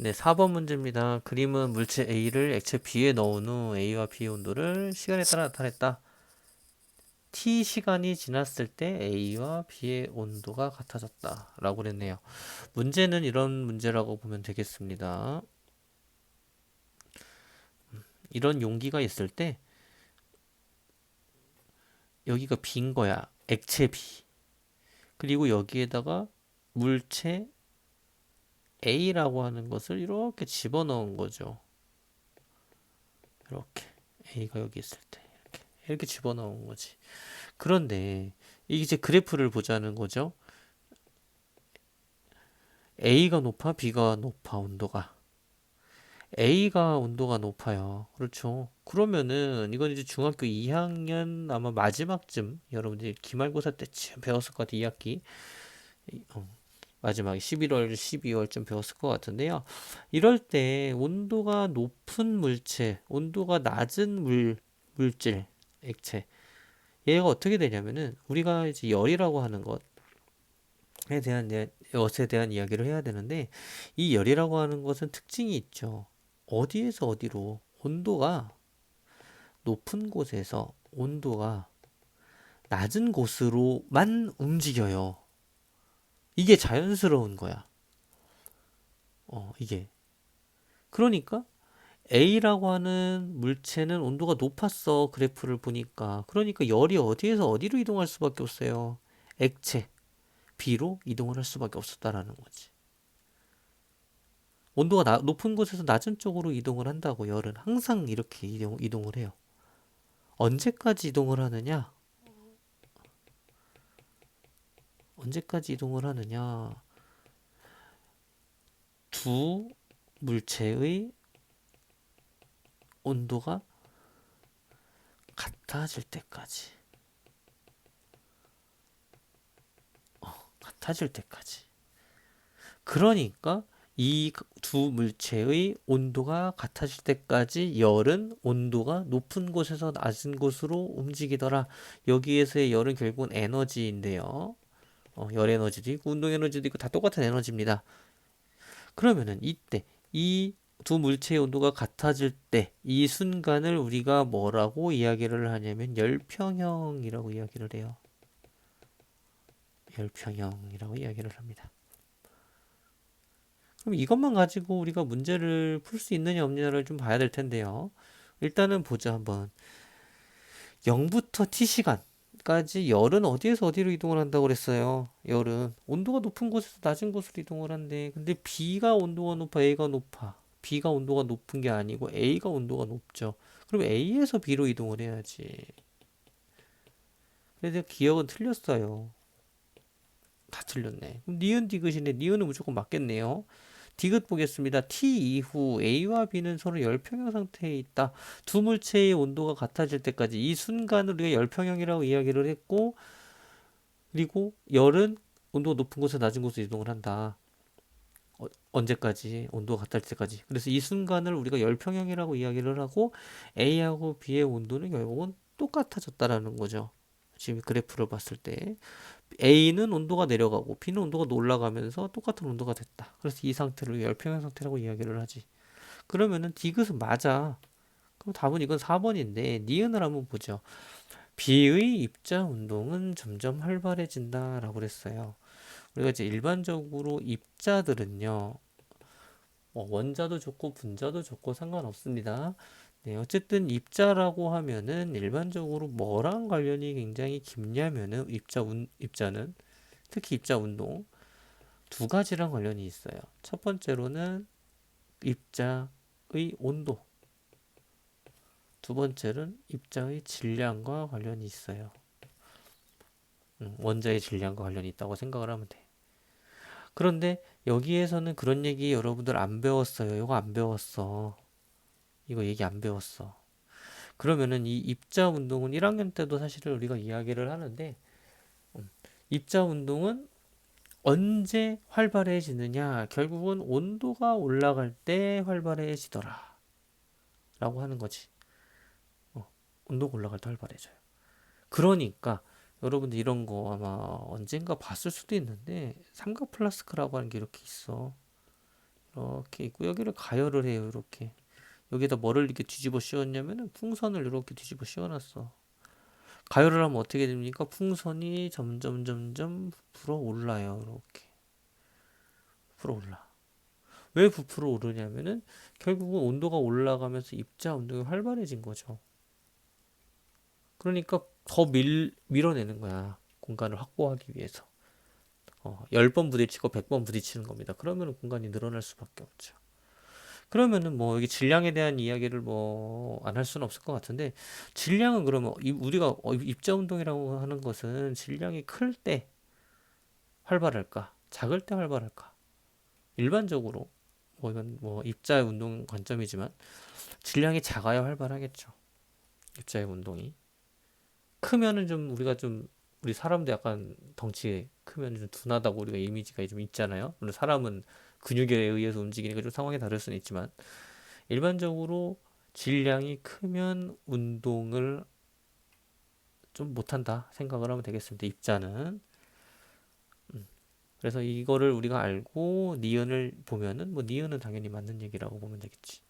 네, 4번 문제입니다. 그림은 물체 A를 액체 B에 넣은 후 A와 B의 온도를 시간에 따라 나타냈다. T 시간이 지났을 때 A와 B의 온도가 같아졌다. 라고 그랬네요. 문제는 이런 문제라고 보면 되겠습니다. 이런 용기가 있을 때 여기가 B인 거야. 액체 B. 그리고 여기에다가 물체 A라고 하는 것을 이렇게 집어넣은 거죠. 이렇게 A가 여기 있을 때 이렇게 집어넣은 거지. 그런데 이게 이제 그래프를 보자는 거죠. A가 높아, B가 높아, 온도가. A가 온도가 높아요. 그렇죠. 그러면은 이건 이제 중학교 2학년 아마 마지막쯤 여러분들이 기말고사 때쯤 배웠을 것 같아요. 2학기. 마지막에 11월, 12월쯤 배웠을 것 같은데요. 이럴 때 온도가 높은 물체, 온도가 낮은 물질, 액체. 얘가 어떻게 되냐면은 우리가 이제 열이라고 하는 것에 대한 이야기를 해야 되는데 이 열이라고 하는 것은 특징이 있죠. 어디에서 어디로 온도가 높은 곳에서 온도가 낮은 곳으로만 움직여요. 이게 자연스러운 거야. 이게. 그러니까 A라고 하는 물체는 온도가 높았어. 그래프를 보니까. 그러니까 열이 어디에서 어디로 이동할 수밖에 없어요. 액체 B로 이동을 할 수밖에 없었다라는 거지. 온도가 높은 곳에서 낮은 쪽으로 이동을 한다고 열은 항상 이렇게 이동을 해요. 언제까지 이동을 하느냐? 언제까지 이동을 하느냐? 두 물체의 온도가 같아질 때까지. 같아질 때까지. 그러니까 이 두 물체의 온도가 같아질 때까지 열은 온도가 높은 곳에서 낮은 곳으로 움직이더라. 여기에서의 열은 결국은 에너지인데요. 열 에너지도 있고 운동 에너지도 있고 다 똑같은 에너지입니다. 그러면은 이때 이 두 물체의 온도가 같아질 때 이 순간을 우리가 뭐라고 이야기를 하냐면 열평형이라고 이야기를 해요. 열평형이라고 이야기를 합니다. 그럼 이것만 가지고 우리가 문제를 풀 수 있느냐 없느냐를 좀 봐야 될 텐데요. 일단은 보자 한번. 0부터 T시간까지 열은 어디에서 어디로 이동을 한다고 그랬어요. 열은 온도가 높은 곳에서 낮은 곳으로 이동을 한대. 근데 B가 온도가 높아, A가 높아. B가 온도가 높은 게 아니고 A가 온도가 높죠. 그럼 A에서 B로 이동을 해야지. 그래서 기억은 틀렸어요. 다 틀렸네. 그럼 니은 디귿인데 니은은 무조건 맞겠네요. 디귿 보겠습니다. T 이후 A와 B는 서로 열평형 상태에 있다. 두 물체의 온도가 같아질 때까지 이 순간을 우리가 열평형이라고 이야기를 했고, 그리고 열은 온도가 높은 곳에서 낮은 곳으로 이동을 한다. 언제까지? 온도가 같아질 때까지. 그래서 이 순간을 우리가 열평형이라고 이야기를 하고 A하고 B의 온도는 결국은 똑같아졌다라는 거죠. 지금 그래프를 봤을 때 A는 온도가 내려가고 B는 온도가 올라가면서 똑같은 온도가 됐다. 그래서 이 상태를 열평형 상태라고 이야기를 하지. 그러면은 디귿은 맞아. 그럼 답은 이건 4번인데 니은을 한번 보죠. B의 입자 운동은 점점 활발해진다라고 그랬어요. 우리가 이제 일반적으로 입자들은요. 원자도 좋고 분자도 좋고 상관없습니다. 네, 어쨌든 입자라고 하면은 일반적으로 뭐랑 관련이 굉장히 깊냐면은 입자는 특히 입자 운동 두 가지랑 관련이 있어요. 첫 번째로는 입자의 온도, 두 번째는 입자의 질량과 관련이 있어요. 원자의 질량과 관련이 있다고 생각을 하면 돼. 그런데 여기에서는 그런 얘기 여러분들 안 배웠어요. 이거 안 배웠어. 이거 얘기 안 배웠어. 그러면은 이 입자 운동은 1학년 때도 사실은 우리가 이야기를 하는데 입자 운동은 언제 활발해지느냐? 결국은 온도가 올라갈 때 활발해지더라. 라고 하는 거지. 온도가 올라갈 때 활발해져요. 그러니까 여러분들 이런 거 아마 언젠가 봤을 수도 있는데 삼각 플라스크라고 하는 게 이렇게 있어. 이렇게 있고 여기를 가열을 해요. 이렇게 여기다 뭐를 이렇게 뒤집어 씌웠냐면은 풍선을 이렇게 뒤집어 씌워놨어. 가열을 하면 어떻게 됩니까? 풍선이 점점 점점 부풀어 올라요. 이렇게 부풀어 올라. 왜 부풀어 오르냐면은 결국은 온도가 올라가면서 입자 운동이 활발해진 거죠. 그러니까 더 밀어내는 거야. 공간을 확보하기 위해서. 10번 부딪히고 100번 부딪히는 겁니다. 그러면 공간이 늘어날 수밖에 없죠. 그러면은 뭐 여기 질량에 대한 이야기를 뭐 안 할 수는 없을 것 같은데 질량은 그러면 우리가 입자 운동이라고 하는 것은 질량이 클 때 활발할까? 작을 때 활발할까? 일반적으로 뭐 이건 뭐 입자의 운동 관점이지만 질량이 작아야 활발하겠죠. 입자의 운동이 크면은 좀 우리가 좀 우리 사람도 약간 덩치 크면 좀 둔하다고 우리가 이미지가 좀 있잖아요. 물론 사람은 근육에 의해서 움직이니까 좀 상황이 다를 수는 있지만 일반적으로 질량이 크면 운동을 좀 못한다 생각을 하면 되겠습니다. 입자는. 그래서 이거를 우리가 알고 니은을 보면은 뭐 니은은 당연히 맞는 얘기라고 보면 되겠지.